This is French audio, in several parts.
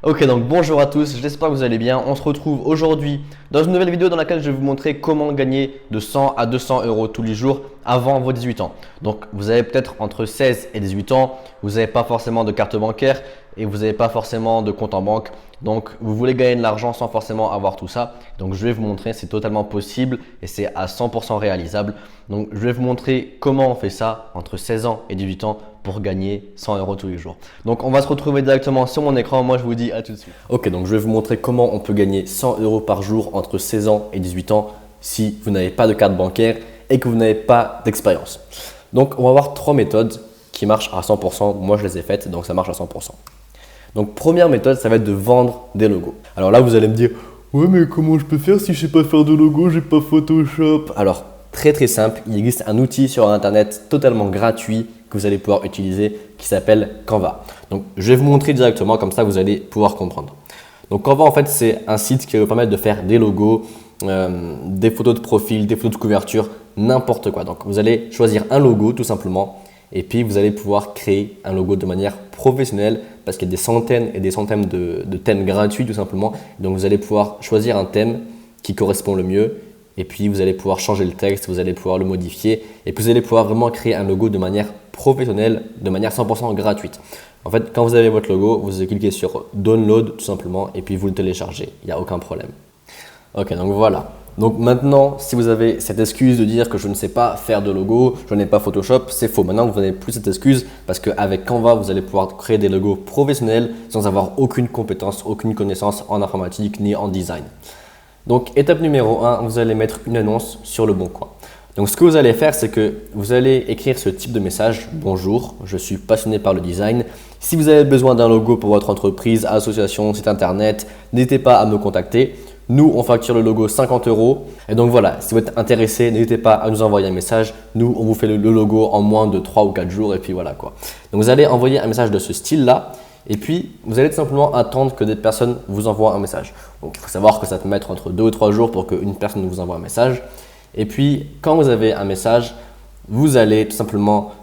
Ok, donc bonjour à tous, j'espère que vous allez bien. On se retrouve aujourd'hui dans une nouvelle vidéo dans laquelle je vais vous montrer comment gagner de 100 à 200 euros tous les jours avant vos 18 ans. Donc vous avez peut-être entre 16 et 18 ans, vous n'avez pas forcément de carte bancaire et vous n'avez pas forcément de compte en banque. Donc vous voulez gagner de l'argent sans forcément avoir tout ça. Donc je vais vous montrer, c'est totalement possible et c'est à 100% réalisable. Donc je vais vous montrer comment on fait ça entre 16 ans et 18 ans pour gagner 100 euros tous les jours. Donc on va se retrouver directement sur mon écran. Moi je vous dis à tout de suite. Ok, donc je vais vous montrer comment on peut gagner 100 euros par jour entre 16 ans et 18 ans si vous n'avez pas de carte bancaire et que vous n'avez pas d'expérience. Donc on va avoir trois méthodes qui marchent à 100%. Moi je les ai faites, donc ça marche à 100%. Donc première méthode, ça va être de vendre des logos. Alors là vous allez me dire, ouais mais comment je peux faire si je sais pas faire de logo, j'ai pas Photoshop? Alors très simple, il existe un outil sur internet totalement gratuit que vous allez pouvoir utiliser qui s'appelle Canva. Donc je vais vous montrer directement, comme ça vous allez pouvoir comprendre. Donc Canva en fait c'est un site qui va vous permettre de faire des logos, des photos de profil, des photos de couverture, n'importe quoi. Donc vous allez choisir un logo tout simplement et puis vous allez pouvoir créer un logo de manière professionnelle parce qu'il y a des centaines et des centaines de thèmes gratuits tout simplement. Donc vous allez pouvoir choisir un thème qui correspond le mieux. Et puis vous allez pouvoir changer le texte, vous allez pouvoir le modifier et puis vous allez pouvoir vraiment créer un logo de manière professionnelle, de manière 100% gratuite. En fait, quand vous avez votre logo, vous cliquez sur Download tout simplement et puis vous le téléchargez, il n'y a aucun problème. Ok, donc voilà. Donc maintenant, si vous avez cette excuse de dire que je ne sais pas faire de logo, je n'ai pas Photoshop, c'est faux. Maintenant, vous n'avez plus cette excuse parce qu'avec Canva, vous allez pouvoir créer des logos professionnels sans avoir aucune compétence, aucune connaissance en informatique ni en design. Donc étape numéro 1, vous allez mettre une annonce sur Le Bon Coin. Donc ce que vous allez faire, c'est que vous allez écrire ce type de message. Bonjour, je suis passionné par le design. Si vous avez besoin d'un logo pour votre entreprise, association, site internet, n'hésitez pas à me contacter. Nous, on facture le logo 50 euros. Et donc voilà, si vous êtes intéressé, n'hésitez pas à nous envoyer un message. Nous, on vous fait le logo en moins de 3 ou 4 jours et puis voilà quoi. Donc vous allez envoyer un message de ce style-là. Et puis, vous allez tout simplement attendre que des personnes vous envoient un message. Donc, il faut savoir que ça peut mettre entre 2 ou 3 jours pour qu'une personne vous envoie un message. Et puis, quand vous avez un message, vous allez tout simplement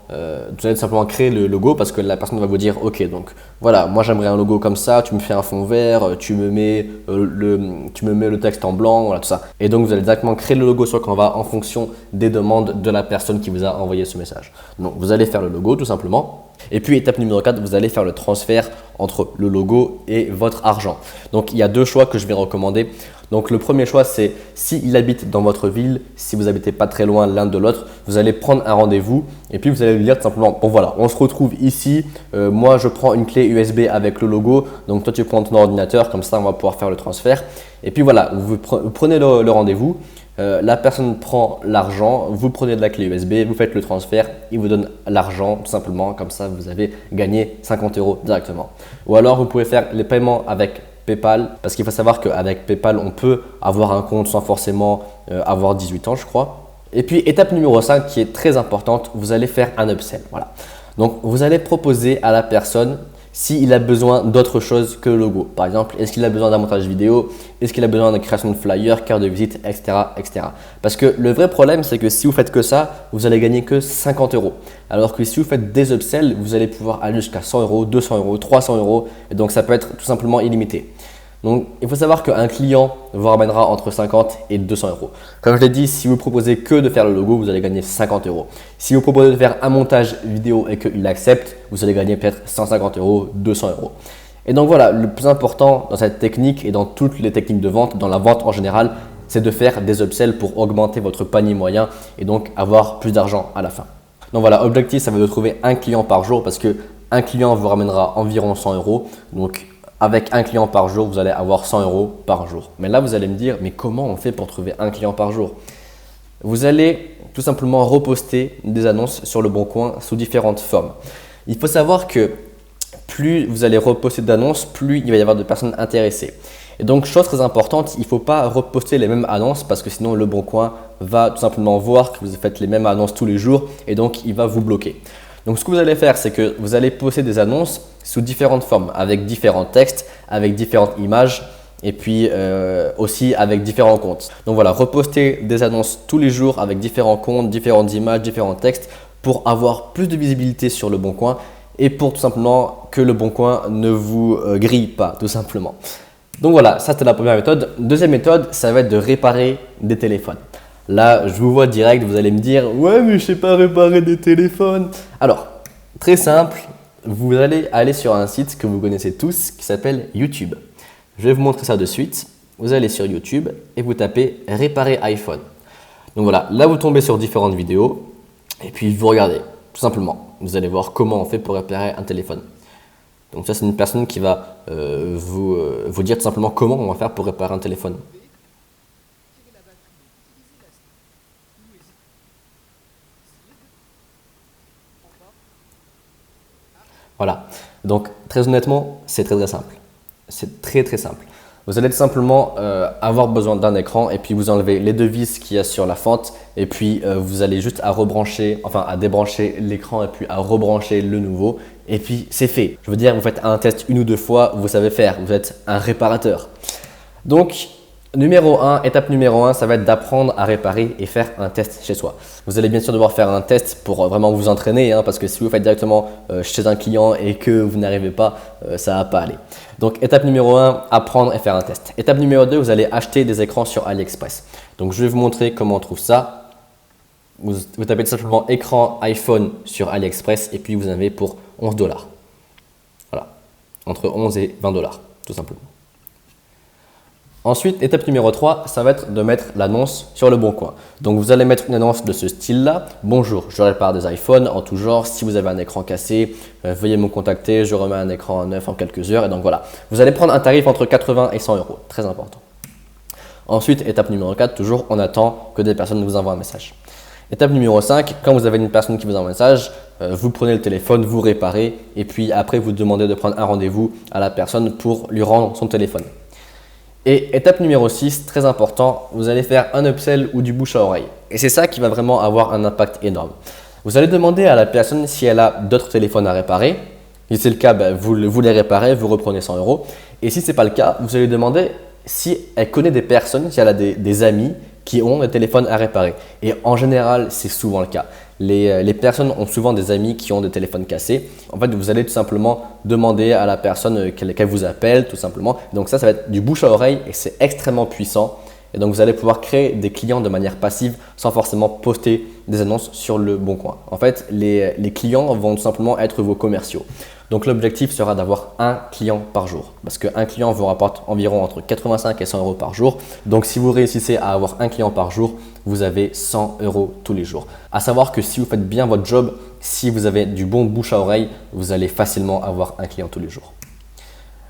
créer le logo parce que la personne va vous dire « Ok, donc voilà, moi j'aimerais un logo comme ça, tu me fais un fond vert, tu me mets le texte en blanc, voilà tout ça. » Et donc, vous allez directement créer le logo sur Canva en fonction des demandes de la personne qui vous a envoyé ce message. Donc, vous allez faire le logo tout simplement. Et puis étape numéro 4, vous allez faire le transfert entre le logo et votre argent. Donc il y a deux choix que je vais recommander. Donc le premier choix, c'est s'il habite dans votre ville, si vous n'habitez pas très loin l'un de l'autre, vous allez prendre un rendez-vous et puis vous allez lui dire tout simplement, bon voilà, on se retrouve ici, moi je prends une clé USB avec le logo, donc toi tu prends ton ordinateur, comme ça on va pouvoir faire le transfert. Et puis voilà, vous prenez le rendez-vous. La personne prend l'argent, vous prenez de la clé USB, vous faites le transfert, il vous donne l'argent tout simplement, comme ça vous avez gagné 50 euros directement. Ou alors vous pouvez faire les paiements avec PayPal, parce qu'il faut savoir qu'avec PayPal on peut avoir un compte sans forcément avoir 18 ans je crois. Et puis étape numéro 5 qui est très importante, vous allez faire un upsell. Voilà. Donc vous allez proposer à la personne s'il a besoin d'autre chose que le logo. Par exemple, est-ce qu'il a besoin d'un montage vidéo? Est-ce qu'il a besoin de création de flyers, carte de visite, etc., etc. Parce que le vrai problème, c'est que si vous faites que ça, vous allez gagner que 50 euros. Alors que si vous faites des upsells, vous allez pouvoir aller jusqu'à 100 euros, 200 euros, 300 euros. Et donc, ça peut être tout simplement illimité. Donc, il faut savoir qu'un client vous ramènera entre 50 et 200 euros. Comme je l'ai dit, si vous proposez que de faire le logo, vous allez gagner 50 euros. Si vous proposez de faire un montage vidéo et qu'il accepte, vous allez gagner peut-être 150 euros, 200 euros. Et donc voilà, le plus important dans cette technique et dans toutes les techniques de vente, dans la vente en général, c'est de faire des upsells pour augmenter votre panier moyen et donc avoir plus d'argent à la fin. Donc voilà, objectif, ça va être de trouver un client par jour parce qu'un client vous ramènera environ 100 euros. Donc avec un client par jour, vous allez avoir 100 euros par jour. Mais là, vous allez me dire, mais comment on fait pour trouver un client par jour? Vous allez tout simplement reposter des annonces sur Le Bon Coin sous différentes formes. Il faut savoir que plus vous allez reposter d'annonces, plus il va y avoir de personnes intéressées. Et donc, chose très importante, il ne faut pas reposter les mêmes annonces parce que sinon Le Bon Coin va tout simplement voir que vous faites les mêmes annonces tous les jours et donc il va vous bloquer. Donc, ce que vous allez faire, c'est que vous allez poster des annonces sous différentes formes, avec différents textes, avec différentes images et puis aussi avec différents comptes. Donc voilà, reposter des annonces tous les jours avec différents comptes, différentes images, différents textes pour avoir plus de visibilité sur Le Bon Coin et pour tout simplement que le Bon Coin ne vous grille pas, tout simplement. Donc voilà, ça c'était la première méthode. Deuxième méthode, ça va être de réparer des téléphones. Là, je vous vois direct, vous allez me dire « Ouais, mais je sais pas réparer des téléphones ». Alors, très simple, vous allez aller sur un site que vous connaissez tous qui s'appelle YouTube. Je vais vous montrer ça de suite. Vous allez sur YouTube et vous tapez « Réparer iPhone ». Donc voilà, là vous tombez sur différentes vidéos et puis vous regardez, tout simplement. Vous allez voir comment on fait pour réparer un téléphone. Donc ça, c'est une personne qui va vous dire tout simplement comment on va faire pour réparer un téléphone. Voilà, donc très honnêtement, c'est très simple. C'est très simple. Vous allez tout simplement avoir besoin d'un écran et puis vous enlevez les deux vis qu'il y a sur la fente et puis vous allez juste à débrancher l'écran et puis à rebrancher le nouveau et puis c'est fait. Je veux dire, vous faites un test une ou deux fois, vous savez faire, vous êtes un réparateur. Donc, étape numéro 1, ça va être d'apprendre à réparer et faire un test chez soi. Vous allez bien sûr devoir faire un test pour vraiment vous entraîner, parce que si vous faites directement chez un client et que vous n'arrivez pas, ça ne va pas aller. Donc étape numéro 1, apprendre et faire un test. Étape numéro 2, vous allez acheter des écrans sur AliExpress. Donc je vais vous montrer comment on trouve ça. Vous tapez tout simplement écran iPhone sur AliExpress et puis vous en avez pour 11 $. Voilà, entre 11 et 20 $, tout simplement. Ensuite, étape numéro 3, ça va être de mettre l'annonce sur le Bon Coin. Donc, vous allez mettre une annonce de ce style-là. Bonjour, je répare des iPhones en tout genre. Si vous avez un écran cassé, veuillez me contacter. Je remets un écran neuf en quelques heures. Et donc voilà, vous allez prendre un tarif entre 80 et 100 €. Très important. Ensuite, étape numéro 4, toujours, on attend que des personnes vous envoient un message. Étape numéro 5, quand vous avez une personne qui vous envoie un message, vous prenez le téléphone, vous réparez et puis après, vous demandez de prendre un rendez-vous à la personne pour lui rendre son téléphone. Et étape numéro 6, très important, vous allez faire un upsell ou du bouche à oreille. Et c'est ça qui va vraiment avoir un impact énorme. Vous allez demander à la personne si elle a d'autres téléphones à réparer. Si c'est le cas, vous les réparez, vous reprenez 100 €. Et si ce n'est pas le cas, vous allez demander si elle connaît des personnes, si elle a des amis qui ont des téléphones à réparer. Et en général, c'est souvent le cas. Les personnes ont souvent des amis qui ont des téléphones cassés. En fait, vous allez tout simplement demander à la personne qu'elle vous appelle, tout simplement. Donc ça va être du bouche à oreille et c'est extrêmement puissant. Et donc, vous allez pouvoir créer des clients de manière passive sans forcément poster des annonces sur le Bon Coin. En fait, les clients vont tout simplement être vos commerciaux. Donc, l'objectif sera d'avoir un client par jour parce qu'un client vous rapporte environ entre 85 et 100 € par jour. Donc, si vous réussissez à avoir un client par jour, vous avez 100 € tous les jours. À savoir que si vous faites bien votre job, si vous avez du bon bouche à oreille, vous allez facilement avoir un client tous les jours.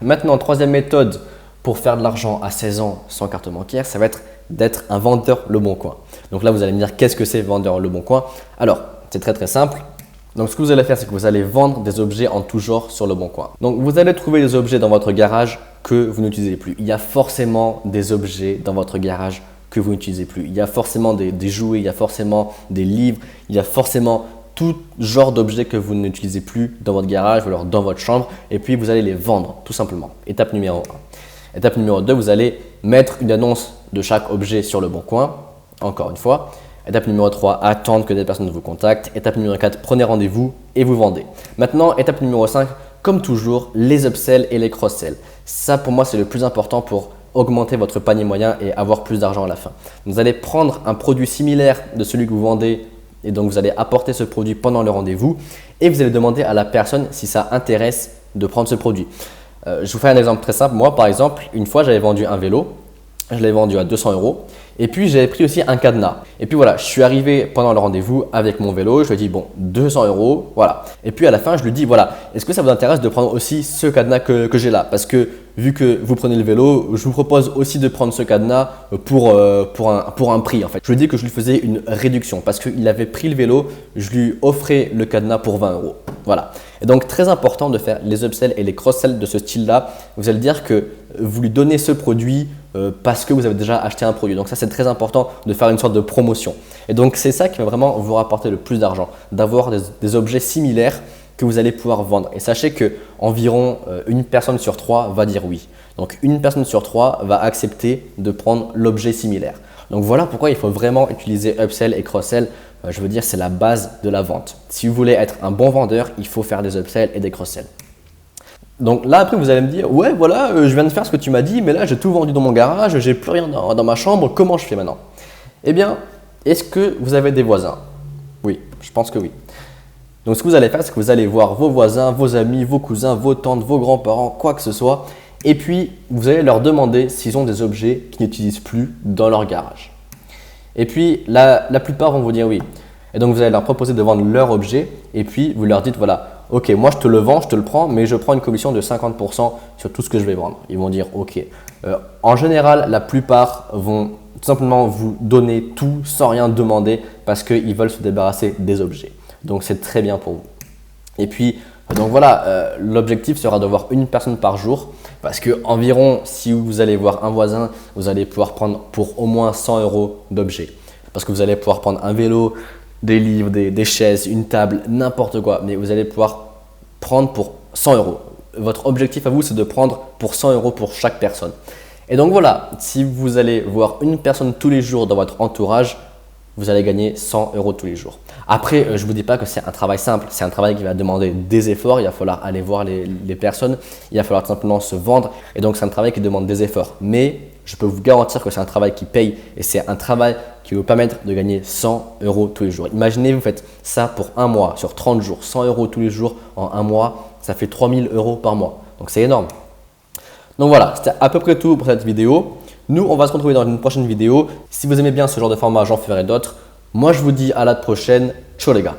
Maintenant, troisième méthode pour faire de l'argent à 16 ans sans carte bancaire, ça va être d'être un vendeur Le Bon Coin. Donc là, vous allez me dire qu'est-ce que c'est vendeur Le Bon Coin? Alors, c'est très simple. Donc, ce que vous allez faire, c'est que vous allez vendre des objets en tout genre sur Le Bon Coin. Donc, vous allez trouver des objets dans votre garage que vous n'utilisez plus. Il y a forcément des objets dans votre garage que vous n'utilisez plus. Il y a forcément des jouets, il y a forcément des livres, il y a forcément tout genre d'objets que vous n'utilisez plus dans votre garage ou alors dans votre chambre. Et puis, vous allez les vendre tout simplement. Étape numéro 1. Étape numéro 2, vous allez mettre une annonce de chaque objet sur Le Bon Coin, encore une fois. Étape numéro 3, attendre que des personnes vous contactent. Étape numéro 4, prenez rendez-vous et vous vendez. Maintenant, étape numéro 5, comme toujours, les upsells et les cross-sells. Ça, pour moi, c'est le plus important pour augmenter votre panier moyen et avoir plus d'argent à la fin. Vous allez prendre un produit similaire de celui que vous vendez et donc vous allez apporter ce produit pendant le rendez-vous et vous allez demander à la personne si ça intéresse de prendre ce produit. Je vous fais un exemple très simple. Moi, par exemple, une fois, j'avais vendu un vélo. Je l'ai vendu à 200 € et puis j'avais pris aussi un cadenas. Et puis voilà, je suis arrivé pendant le rendez-vous avec mon vélo. Je lui ai dit bon, 200 €, voilà. Et puis à la fin, je lui dis voilà, est-ce que ça vous intéresse de prendre aussi ce cadenas que j'ai là? Parce que vu que vous prenez le vélo, je vous propose aussi de prendre ce cadenas pour un prix en fait. Je lui ai dit que je lui faisais une réduction parce qu'il avait pris le vélo, je lui offrais le cadenas pour 20 €. Voilà. Et donc très important de faire les upsells et les cross-sells de ce style-là. Vous allez dire que vous lui donnez ce produit parce que vous avez déjà acheté un produit. Donc ça, c'est très important de faire une sorte de promotion. Et donc c'est ça qui va vraiment vous rapporter le plus d'argent, d'avoir des objets similaires que vous allez pouvoir vendre. Et sachez que environ une personne sur 3 va dire oui. Donc une personne sur 3 va accepter de prendre l'objet similaire. Donc voilà pourquoi il faut vraiment utiliser upsell et cross-sell. Je veux dire, c'est la base de la vente. Si vous voulez être un bon vendeur, il faut faire des upsells et des cross-sells. Donc là, après, vous allez me dire, ouais, voilà, je viens de faire ce que tu m'as dit, mais là, j'ai tout vendu dans mon garage, j'ai plus rien dans ma chambre, comment je fais maintenant? Eh bien, est-ce que vous avez des voisins? Oui, je pense que oui. Donc, ce que vous allez faire, c'est que vous allez voir vos voisins, vos amis, vos cousins, vos tantes, vos grands-parents, quoi que ce soit, et puis vous allez leur demander s'ils ont des objets qu'ils n'utilisent plus dans leur garage. Et puis, la plupart vont vous dire oui. Et donc, vous allez leur proposer de vendre leur objet, et puis vous leur dites, voilà, ok, moi je te le vends, je te le prends, mais je prends une commission de 50% sur tout ce que je vais vendre. Ils vont dire ok. En général, la plupart vont tout simplement vous donner tout sans rien demander parce qu'ils veulent se débarrasser des objets. Donc c'est très bien pour vous. Et puis, donc voilà, l'objectif sera de voir une personne par jour parce que environ, si vous allez voir un voisin, vous allez pouvoir prendre pour au moins 100 € d'objets. Parce que vous allez pouvoir prendre un vélo, des livres, des chaises, une table, n'importe quoi. Mais vous allez pouvoir prendre pour 100 €. Votre objectif à vous, c'est de prendre pour 100 € pour chaque personne. Et donc voilà, si vous allez voir une personne tous les jours dans votre entourage, vous allez gagner 100 € tous les jours. Après, je ne vous dis pas que c'est un travail simple. C'est un travail qui va demander des efforts. Il va falloir aller voir les personnes. Il va falloir tout simplement se vendre. Et donc, c'est un travail qui demande des efforts. Mais je peux vous garantir que c'est un travail qui paye et c'est un travail qui va vous permettre de gagner 100 € tous les jours. Imaginez, vous faites ça pour un mois, sur 30 jours, 100 € tous les jours en un mois, ça fait 3000 € par mois. Donc, c'est énorme. Donc voilà, c'était à peu près tout pour cette vidéo. Nous, on va se retrouver dans une prochaine vidéo. Si vous aimez bien ce genre de format, j'en ferai d'autres. Moi, je vous dis à la prochaine. Ciao les gars.